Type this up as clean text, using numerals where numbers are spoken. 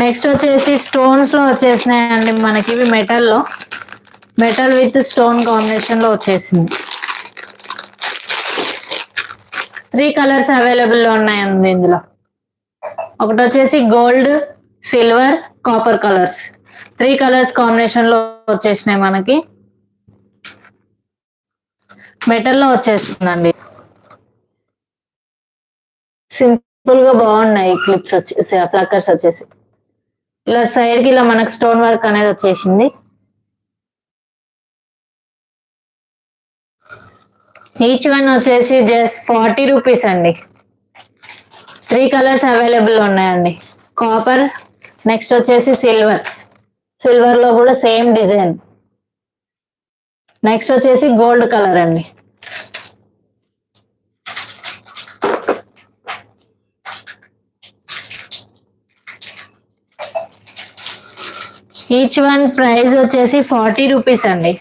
Next వచ్చేసి stones లో వచ్చేసినాయండి మనకి. ఇవి మెటల్ విత్ స్టోన్ కాంబినేషన్ లో వచ్చేసింది. 3 కలర్స్ అవైలబుల్ లో ఉన్నాయండి ఇందులో. ఒకటి వచ్చేసి gold, silver, copper colours. 3 colours combination లో వచ్చేసినాయి మనకి. మెటల్లో వచ్చేస్తుందండి. సింపుల్ గా బాగున్నాయి క్లిప్స్ వచ్చేసి, ఫ్లక్కర్స్ వచ్చేసి ఇలా సైడ్ కి ఇలా మనకు స్టోన్ వర్క్ అనేది వచ్చేసింది. ఈచ్ వన్ వచ్చేసి జస్ట్ 40 రూపీస్ అండి. 3 కలర్స్ అవైలబుల్ ఉన్నాయండి. కాపర్, నెక్స్ట్ వచ్చేసి సిల్వర్ లో కూడా సేమ్ డిజైన్. నెక్స్ట్ వచ్చేసి గోల్డ్ కలర్ అండి. ఈచ్ వన్ ప్రైస్ వచ్చేసి 40 రూపీస్ అండి.